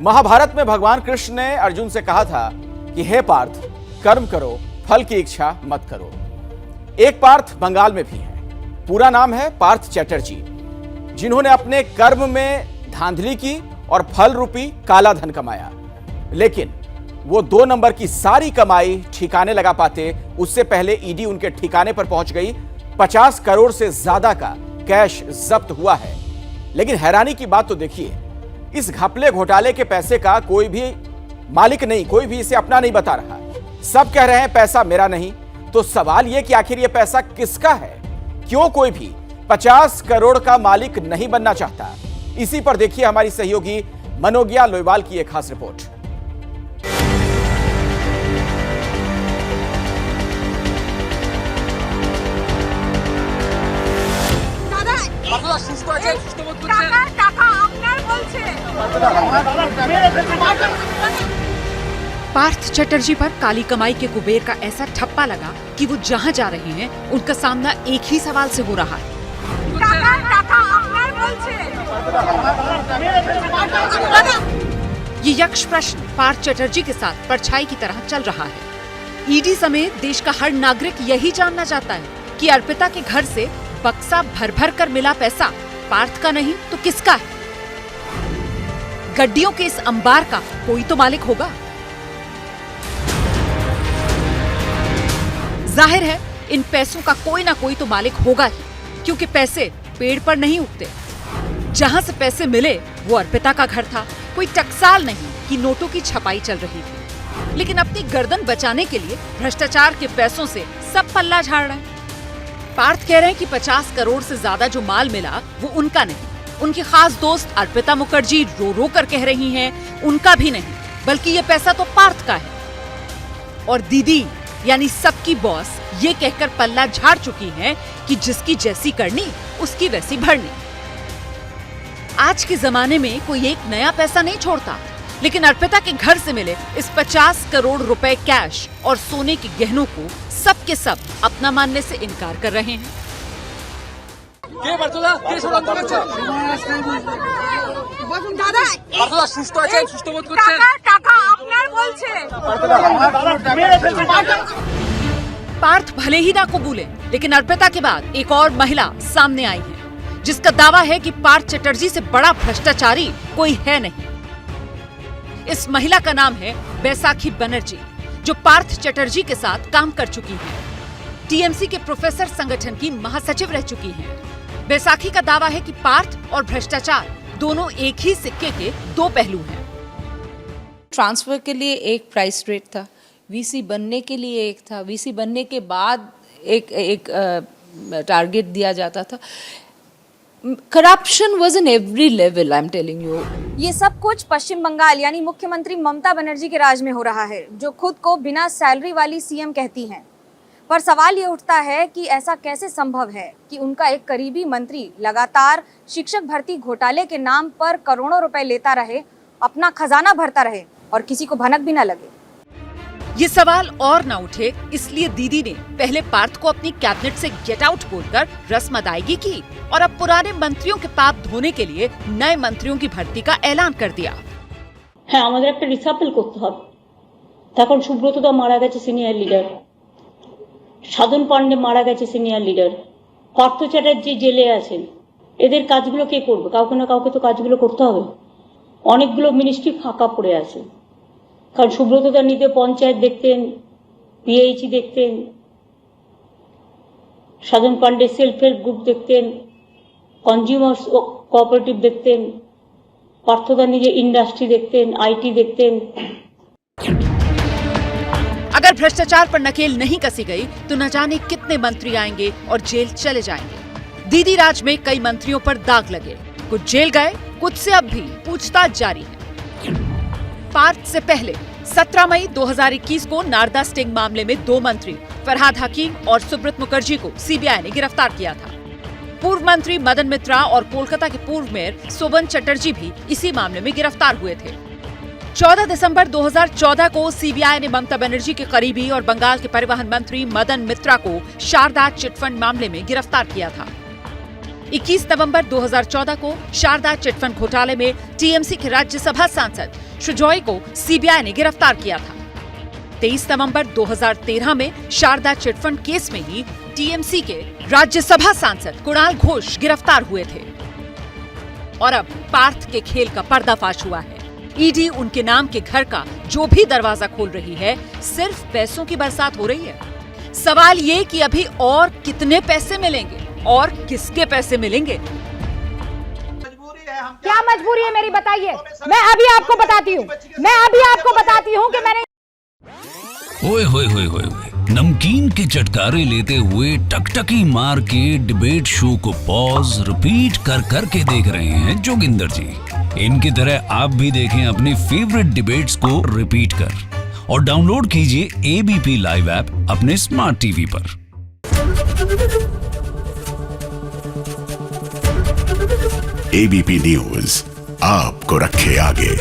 महाभारत में भगवान कृष्ण ने अर्जुन से कहा था कि हे पार्थ, कर्म करो, फल की इच्छा मत करो। एक पार्थ बंगाल में भी है, पूरा नाम है पार्थ चैटर्जी, जिन्होंने अपने कर्म में धांधली की और फल रूपी काला धन कमाया। लेकिन वो 2 नंबर की सारी कमाई ठिकाने लगा पाते उससे पहले ईडी उनके ठिकाने पर पहुंच गई। 50 करोड़ से ज्यादा का कैश जब्त हुआ है। लेकिन हैरानी की बात तो देखिए, इस घपले घोटाले के पैसे का कोई भी मालिक नहीं, कोई भी इसे अपना नहीं बता रहा। सब कह रहे हैं पैसा मेरा नहीं। तो सवाल यह कि आखिर यह पैसा किसका है? क्यों कोई भी 50 करोड़ का मालिक नहीं बनना चाहता? इसी पर देखिए हमारी सहयोगी मनोज्ञा लोईवाल की एक खास रिपोर्ट। पार्थ चैटर्जी पर काली कमाई के कुबेर का ऐसा ठप्पा लगा कि वो जहां जा रहे हैं उनका सामना एक ही सवाल से हो रहा है। ये यक्ष प्रश्न पार्थ चैटर्जी के साथ परछाई की तरह चल रहा है। ईडी समेत देश का हर नागरिक यही जानना चाहता है कि अर्पिता के घर से बक्सा भर भर कर मिला पैसा पार्थ का नहीं तो किसका है? गड्डियों के इस अंबार का कोई तो मालिक होगा। जाहिर है इन पैसों का कोई ना कोई तो मालिक होगा ही, क्योंकि पैसे पेड़ पर नहीं उगते। जहां से पैसे मिले वो अर्पिता का घर था। कोई टकसाल नहीं कि नोटों की छपाई चल रही थी। लेकिन अपनी गर्दन बचाने के लिए भ्रष्टाचार के पैसों से सब पल्ला झाड़ रहे हैं। पार्थ कह रहे हैं कि 50 करोड़ से ज्यादा जो माल मिला वो उनका नहीं। उनकी खास दोस्त अर्पिता मुखर्जी रो रो कर कह रही हैं उनका भी नहीं, बल्कि ये पैसा तो पार्थ का है। और दीदी यानी सबकी बॉस ये कहकर पल्ला झाड़ चुकी हैं कि जिसकी जैसी करनी उसकी वैसी भरनी। आज के जमाने में कोई एक नया पैसा नहीं छोड़ता, लेकिन अर्पिता के घर से मिले इस 50 करोड़ रुपए कैश और सोने के गहनों को सब के सब अपना मानने से इनकार कर रहे हैं। पार्थ भले ही ना कबूले, लेकिन अर्पिता के बाद एक और महिला सामने आई है जिसका दावा है कि पार्थ चैटर्जी से बड़ा भ्रष्टाचारी कोई है नहीं। इस महिला का नाम है बैसाखी बनर्जी, जो पार्थ चैटर्जी के साथ काम कर चुकी है। टीएमसी के प्रोफेसर संगठन की महासचिव रह चुकी हैं। बैसाखी का दावा है कि पार्थ और भ्रष्टाचार दोनों एक ही सिक्के के 2 पहलू हैं। ट्रांसफर के लिए एक प्राइस रेट था, वीसी बनने के लिए एक था, वीसी बनने के बाद एक टारगेट दिया जाता था। Corruption was in every level, I am telling you. ये सब कुछ पश्चिम बंगाल यानी मुख्यमंत्री ममता बनर्जी के राज में हो रहा है, जो खुद को बिना सैलरी वाली सीएम कहती हैं। पर सवाल ये उठता है कि ऐसा कैसे संभव है कि उनका एक करीबी मंत्री लगातार शिक्षक भर्ती घोटाले के नाम पर करोड़ों रुपए लेता रहे, अपना खजाना भरता रहे और किसी को भनक भी ना लगे। ये सवाल और ना उठे इसलिए दीदी ने पहले पार्थ को अपनी कैबिनेट से गेट आउट बोलकर रस्म अदायगी की और अब पुराने मंत्रियों के पाप धोने के लिए नए मंत्रियों की भर्ती का ऐलान कर दिया। হ্যাঁ, আমাদের একটা রিসাপল করতে হবে। তখন সুব্রতদা মারা গেছে, সিনিয়র লিডার। সাধন পান্ডে মারা গেছে, সিনিয়র লিডার। পার্থ চ্যাটার্জি জেলে আছেন। এদের কাজগুলো কে করবে? কাউকে না কাউকে তো কাজগুলো করতে হবে। অনেকগুলো মিনিস্ট্রি ফাঁকা পড়ে আছে, কারণ সুব্রতদা নিজে পঞ্চায়েত দেখতেন, পিএইচই দেখতেন, সাধন পান্ডে সেলফ হেল্প গ্রুপ দেখতেন, কনজিউমার্স কোঅপারেটিव দেখতেন, पार्थदा निजे इंडस्ट्री देखते हैं, आईटी देखते हैं। अगर भ्रष्टाचार पर नकेल नहीं कसी गई तो न जाने कितने मंत्री आएंगे और जेल चले जाएंगे। दीदी राज में कई मंत्रियों पर दाग लगे, कुछ जेल गए, कुछ से अब भी पूछताछ जारी है। पार्थ से पहले 17 मई 2021 को नारदा स्टिंग मामले में 2 मंत्री फरहाद हकीम और सुब्रत मुखर्जी को सीबीआई ने गिरफ्तार किया था। पूर्व मंत्री मदन मित्रा और कोलकाता के पूर्व मेयर शोभन चटर्जी भी इसी मामले में गिरफ्तार हुए थे। 14 दिसंबर 2014 को सीबीआई ने ममता बनर्जी के करीबी और बंगाल के परिवहन मंत्री मदन मित्रा को शारदा चिटफंड मामले में गिरफ्तार किया था। 21 नवंबर 2014 को शारदा चिटफंड घोटाले में टीएमसी के राज्यसभा सांसद सुजॉय को सीबीआई ने गिरफ्तार किया था। 23 नवंबर 2013 में शारदा चिटफंड केस में ही टीएमसी के राज्यसभा सांसद कुणाल घोष गिरफ्तार हुए थे। और अब पार्थ के खेल का पर्दाफाश हुआ है। ईडी उनके नाम के घर का जो भी दरवाजा खोल रही है, सिर्फ पैसों की बरसात हो रही है। सवाल ये कि अभी और कितने पैसे मिलेंगे और किसके पैसे मिलेंगे। क्या मजबूरी है मेरी, बताइए। मैं अभी आपको बताती हूँ कि मैंने ओए होए होए होए नमकीन के चटकारे लेते हुए टकटकी मार के डिबेट शो को पॉज रिपीट कर करके देख रहे हैं जोगिंदर जी। इनकी तरह आप भी देखें अपनी फेवरेट डिबेट्स को रिपीट कर और डाउनलोड कीजिए एबीपी लाइव ऐप अपने स्मार्ट टीवी पर। एबीपी न्यूज आपको रखे आगे।